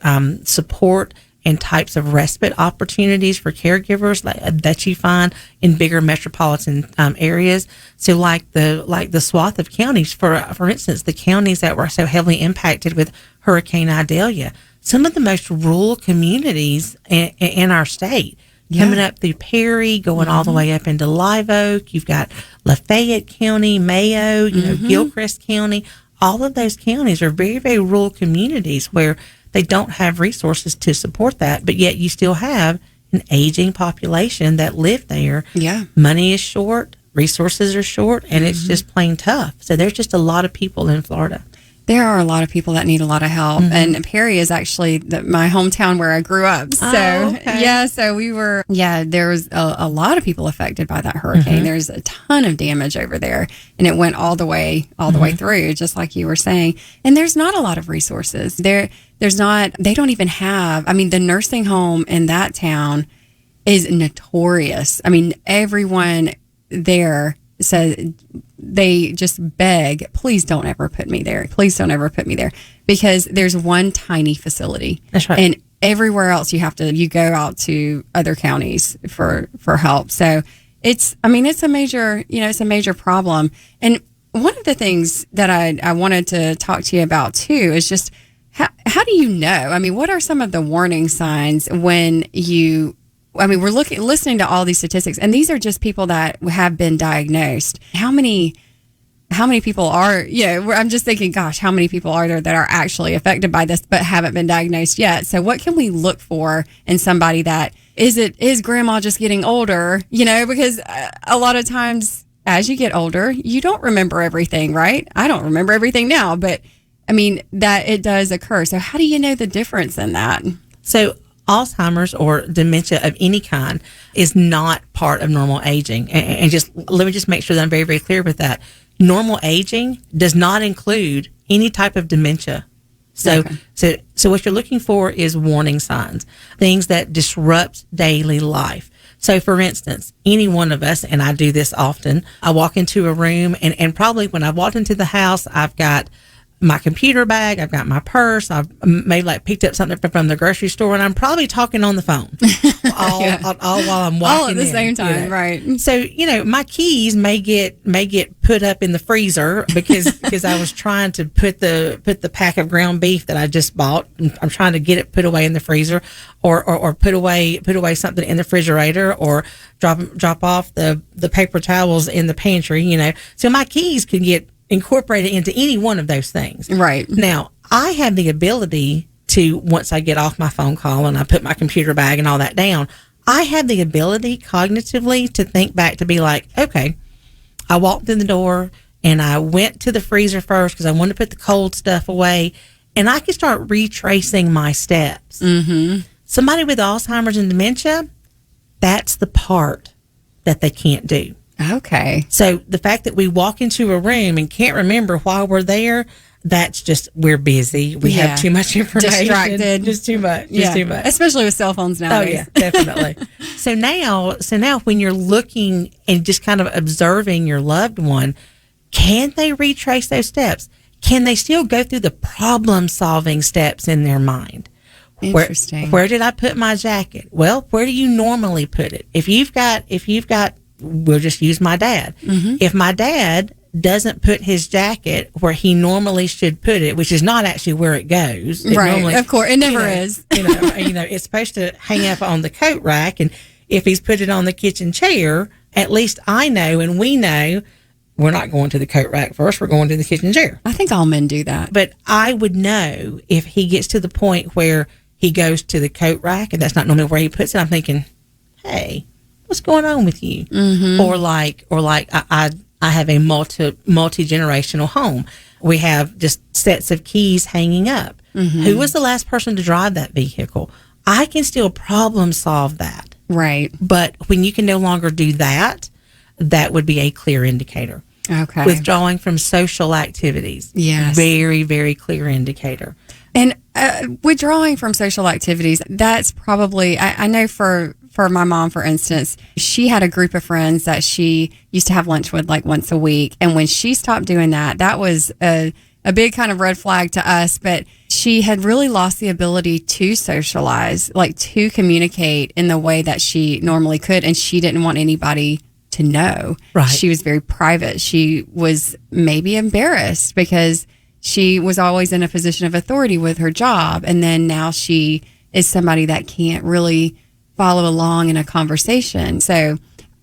support and types of respite opportunities for caregivers that you find in bigger metropolitan areas. So like the swath of counties, for instance, the counties that were so heavily impacted with Hurricane Idalia, some of the most rural communities in our state, coming up through Perry, going all the way up into Live Oak. You've got Lafayette County, Mayo, Gilchrist County. All of those counties are very, very rural communities where they don't have resources to support that, but yet you still have an aging population that live there. Yeah. Money is short, resources are short, and it's just plain tough. So there's just a lot of people in Florida. There are a lot of people that need a lot of help. And Perry is actually my hometown where I grew up. So, so there was a lot of people affected by that hurricane. There's a ton of damage over there, and it went all the way through, just like you were saying. And there's not a lot of resources. They don't even have, the nursing home in that town is notorious. Everyone there says, they just beg, please don't ever put me there. Please don't ever put me there, because there's one tiny facility. That's right. And everywhere else you go out to other counties for help. So it's a major problem. And one of the things that I wanted to talk to you about too is just how do you know? What are some of the warning signs when we're listening to all these statistics, and these are just people that have been diagnosed. How many people are, I'm just thinking, gosh, how many people are there that are actually affected by this but haven't been diagnosed yet? So what can we look for in somebody that, is grandma just getting older? Because a lot of times as you get older, you don't remember everything, right? I don't remember everything now, but that it does occur. So how do you know the difference in that? So Alzheimer's or dementia of any kind is not part of normal aging. And just let me just make sure that I'm very, very clear with that. Normal aging does not include any type of dementia. So what you're looking for is warning signs, things that disrupt daily life. So for instance, any one of us, and I do this often, I walk into a room and probably when I walked into the house, I've got my computer bag, I've got my purse, I've maybe picked up something from the grocery store, and I'm probably talking on the phone all while I'm walking all at the in, same time, right? So my keys may get put up in the freezer because I was trying to put the pack of ground beef that I just bought. I'm trying to get it put away in the freezer, or put away something in the refrigerator, or drop off the paper towels in the pantry. So my keys can get incorporated into any one of those things. Right. Now, I have the ability to, once I get off my phone call and I put my computer bag and all that down, I have the ability cognitively to think back to be like, okay, I walked in the door and I went to the freezer first because I wanted to put the cold stuff away, and I can start retracing my steps. Somebody with Alzheimer's and dementia, that's the part that they can't do. Okay. So the fact that we walk into a room and can't remember why we're there, that's just, we're busy. We have too much information. Distracted. Just too much. Just too much. Especially with cell phones nowadays. Oh, yeah, definitely. So now when you're looking and just kind of observing your loved one, can they retrace those steps? Can they still go through the problem-solving steps in their mind? Interesting. Where did I put my jacket? Well, where do you normally put it? If you've got, we'll just use my dad. If my dad doesn't put his jacket where he normally should put it, which is not actually where it goes. Right, of course. It never is. It's supposed to hang up on the coat rack, and if he's put it on the kitchen chair, at least I know and we know we're not going to the coat rack first, we're going to the kitchen chair. I think all men do that. But I would know if he gets to the point where he goes to the coat rack, and that's not normally where he puts it. I'm thinking, hey, what's going on with you? Or like I have a multi-generational home. We have just sets of keys hanging up. Who was the last person to drive that vehicle? I can still problem solve that. Right. But when you can no longer do that, that would be a clear indicator. Okay. Withdrawing from social activities. Yes. Very, very clear indicator. And withdrawing from social activities, that's probably, I know for my mom, for instance, she had a group of friends that she used to have lunch with like once a week. And when she stopped doing that, that was a big kind of red flag to us. But she had really lost the ability to socialize, like to communicate in the way that she normally could. And she didn't want anybody to know. Right. She was very private. She was maybe embarrassed because she was always in a position of authority with her job. And then now she is somebody that can't really follow along in a conversation. So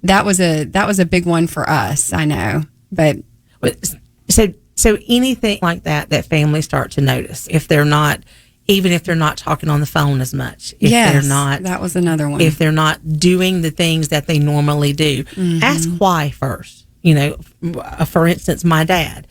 that was a big one for us, I know. But so anything like that families start to notice if they're not talking on the phone as much, if they're not, that was another one. If they're not doing the things that they normally do, ask why first. For instance, my dad,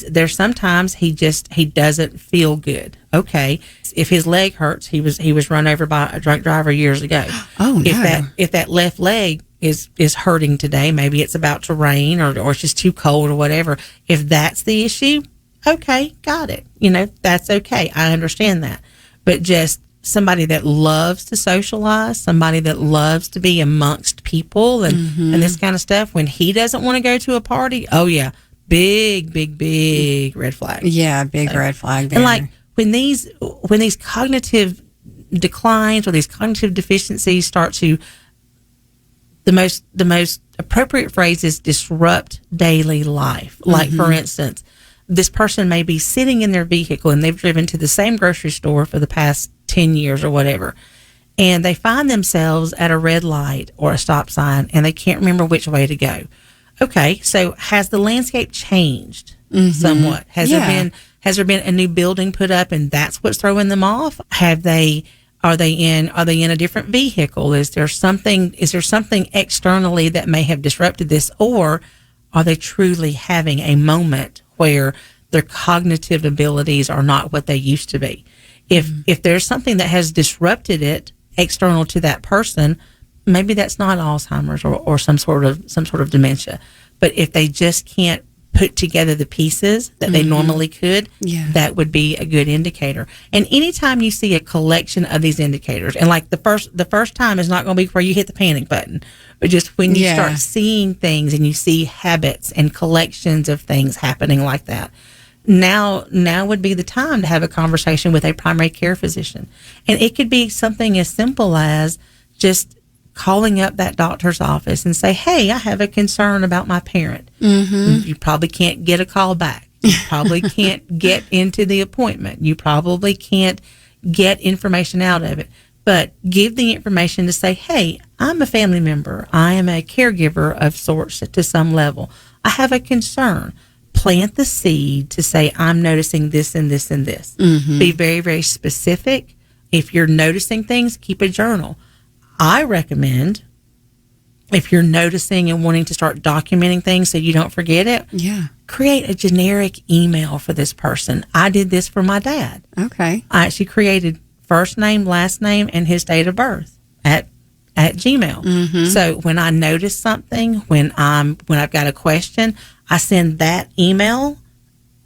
there's sometimes he doesn't feel good. Okay. If his leg hurts, he was run over by a drunk driver years ago. Oh, no. If that left leg is hurting today, maybe it's about to rain or it's just too cold or whatever. If that's the issue, okay, got it. That's okay. I understand that. But just somebody that loves to socialize, somebody that loves to be amongst people and this kind of stuff, when he doesn't want to go to a party, oh yeah, big red flag. Yeah, big red flag there. And like when these cognitive declines or these cognitive deficiencies start to, the most appropriate phrase is disrupt daily life. Like for instance, this person may be sitting in their vehicle and they've driven to the same grocery store for the past 10 years or whatever, and they find themselves at a red light or a stop sign and they can't remember which way to go. Okay, so has the landscape changed somewhat? Has there been a new building put up and that's what's throwing them off? Are they in a different vehicle? Is there something externally that may have disrupted this, or are they truly having a moment where their cognitive abilities are not what they used to be? If there's something that has disrupted it external to that person, maybe that's not Alzheimer's or some sort of dementia. But if they just can't put together the pieces that they normally could, that would be a good indicator. And anytime you see a collection of these indicators, and like the first time is not going to be where you hit the panic button, but just when you start seeing things and you see habits and collections of things happening like that, now would be the time to have a conversation with a primary care physician. And it could be something as simple as just calling up that doctor's office and say, hey, I have a concern about my parent. You probably can't get a call back. You probably can't get into the appointment. You probably can't get information out of it. But give the information to say, hey, I'm a family member. I am a caregiver of sorts to some level. I have a concern. Plant the seed to say, I'm noticing this and this and this. Be very, very specific. If you're noticing things, keep a journal. I recommend, if you're noticing and wanting to start documenting things so you don't forget it, create a generic email for this person. I did this for my dad. Okay. I actually created first name, last name, and his date of birth at Gmail. So when I notice something, when I've got a question, I send that email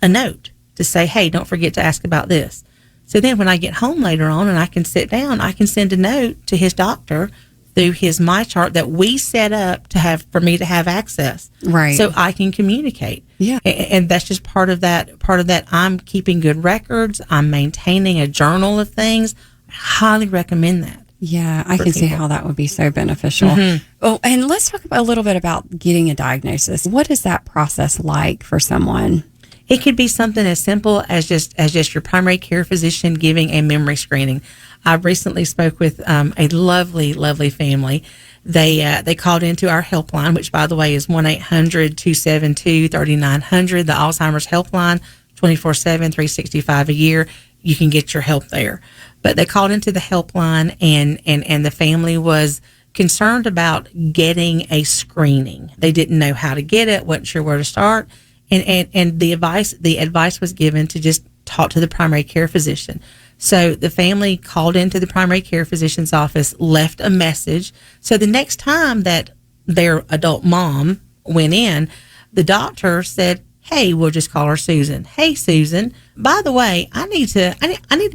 a note to say, hey, don't forget to ask about this. So then when I get home later on and I can sit down, I can send a note to his doctor through his MyChart that we set up for me to have access. Right. So I can communicate. Yeah. And that's just part of that. I'm keeping good records. I'm maintaining a journal of things. I highly recommend that. Yeah, I can see how that would be so beneficial. Oh, and let's talk a little bit about getting a diagnosis. What is that process like for someone? It could be something as simple as just your primary care physician giving a memory screening. I recently spoke with a lovely, lovely family. They called into our helpline, which, by the way, is 1-800-272-3900, the Alzheimer's helpline, 24/7, 365 a year. You can get your help there. But they called into the helpline, and the family was concerned about getting a screening. They didn't know how to get it, wasn't sure where to start. And the advice was given to just talk to the primary care physician. So the family called into the primary care physician's office, left a message. So the next time that their adult mom went in, the doctor said, "Hey, we'll just call her Susan. Hey, Susan, by the way, I need to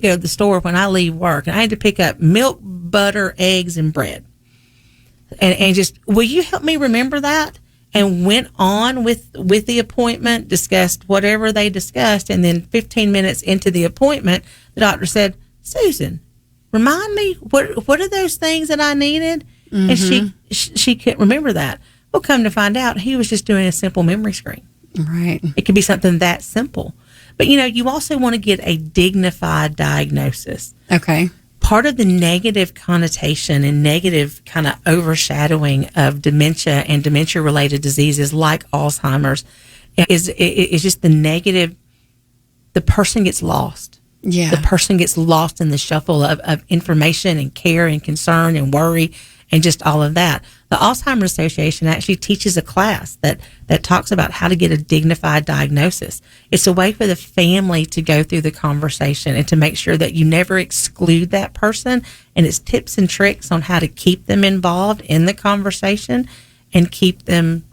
go to the store when I leave work, and I need to pick up milk, butter, eggs, and bread. And just, will you help me remember that?" And went on with the appointment, discussed whatever they discussed, and then 15 minutes into the appointment, the doctor said, "Susan, remind me, what are those things that I needed?" Mm-hmm. And she couldn't remember that. Well, come to find out, he was just doing a simple memory screen. Right. It could be something that simple. But, you also want to get a dignified diagnosis. Okay. Part of the negative connotation and negative kind of overshadowing of dementia and dementia-related diseases like Alzheimer's is just the negative. The person gets lost. Yeah. The person gets lost in the shuffle of information and care and concern and worry and just all of that. The Alzheimer's Association actually teaches a class that talks about how to get a dignified diagnosis. It's a way for the family to go through the conversation and to make sure that you never exclude that person. And it's tips and tricks on how to keep them involved in the conversation and keep them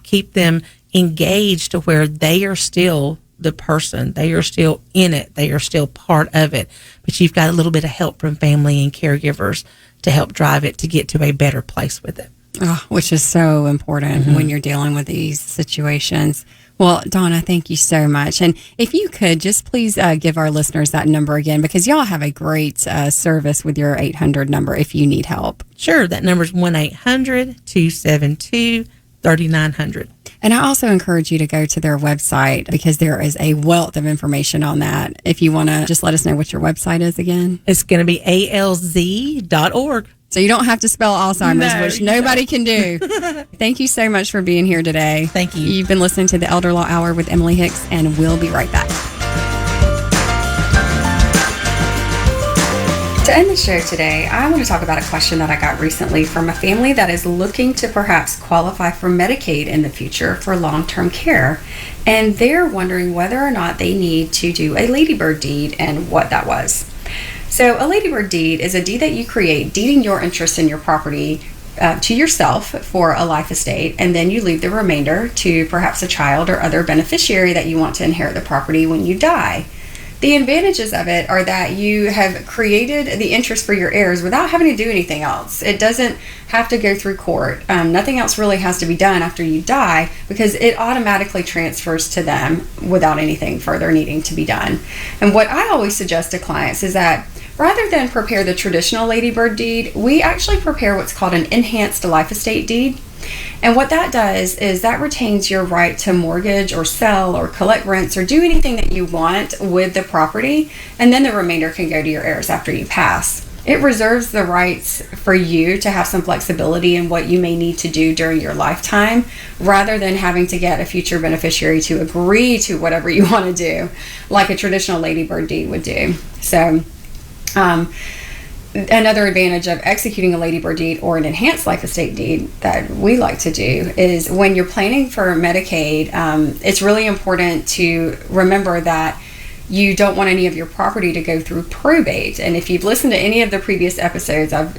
engaged to where they are still the person. They are still in it. They are still part of it. But you've got a little bit of help from family and caregivers to help drive it to get to a better place with it. Oh, which is so important when you're dealing with these situations. Well, Donna, thank you so much. And if you could just please give our listeners that number again, because y'all have a great service with your 800 number if you need help. Sure. That number is 1-800-272-3900. And I also encourage you to go to their website because there is a wealth of information on that. If you want to just let us know what your website is again. It's going to be alz.org. So you don't have to spell Alzheimer's, which nobody can do. Thank you so much for being here today. Thank you. You've been listening to the Elder Law Hour with Emily Hicks, and we'll be right back. To end the show today, I want to talk about a question that I got recently from a family that is looking to perhaps qualify for Medicaid in the future for long-term care. And they're wondering whether or not they need to do a ladybird deed and what that was. So a ladybird deed is a deed that you create, deeding your interest in your property to yourself for a life estate, and then you leave the remainder to perhaps a child or other beneficiary that you want to inherit the property when you die. The advantages of it are that you have created the interest for your heirs without having to do anything else. It doesn't have to go through court. Nothing else really has to be done after you die because it automatically transfers to them without anything further needing to be done. And what I always suggest to clients is that rather than prepare the traditional ladybird deed, we actually prepare what's called an enhanced life estate deed. And what that does is that retains your right to mortgage or sell or collect rents or do anything that you want with the property, and then the remainder can go to your heirs after you pass. It reserves the rights for you to have some flexibility in what you may need to do during your lifetime, rather than having to get a future beneficiary to agree to whatever you want to do, like a traditional ladybird deed would do. So, another advantage of executing a ladybird deed or an enhanced life estate deed that we like to do is when you're planning for Medicaid, it's really important to remember that you don't want any of your property to go through probate. And if you've listened to any of the previous episodes I've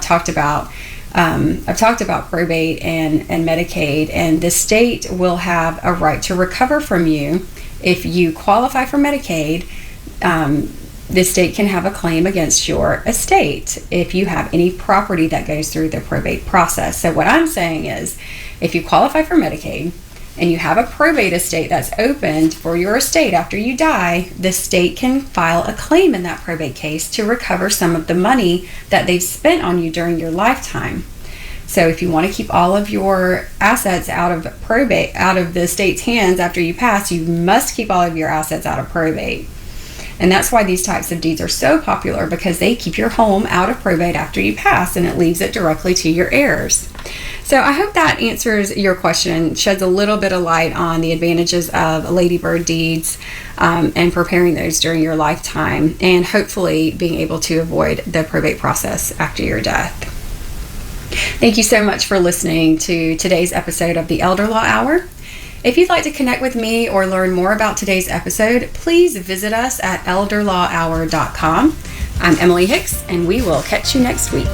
talked about probate and Medicaid, and the state will have a right to recover from you if you qualify for Medicaid. The state can have a claim against your estate if you have any property that goes through the probate process. So what I'm saying is, if you qualify for Medicaid and you have a probate estate that's opened for your estate after you die, the state can file a claim in that probate case to recover some of the money that they've spent on you during your lifetime. So if you want to keep all of your assets out of probate, out of the state's hands after you pass, you must keep all of your assets out of probate. And that's why these types of deeds are so popular, because they keep your home out of probate after you pass, and it leaves it directly to your heirs. So I hope that answers your question, sheds a little bit of light on the advantages of ladybird deeds and preparing those during your lifetime, and hopefully being able to avoid the probate process after your death. Thank you so much for listening to today's episode of the Elder Law Hour. If you'd like to connect with me or learn more about today's episode, please visit us at elderlawhour.com. I'm Emily Hicks, and we will catch you next week.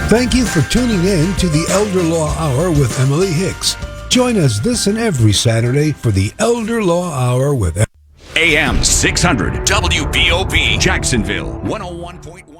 Thank you for tuning in to the Elder Law Hour with Emily Hicks. Join us this and every Saturday for the Elder Law Hour with AM 600 WBOB Jacksonville 101.1.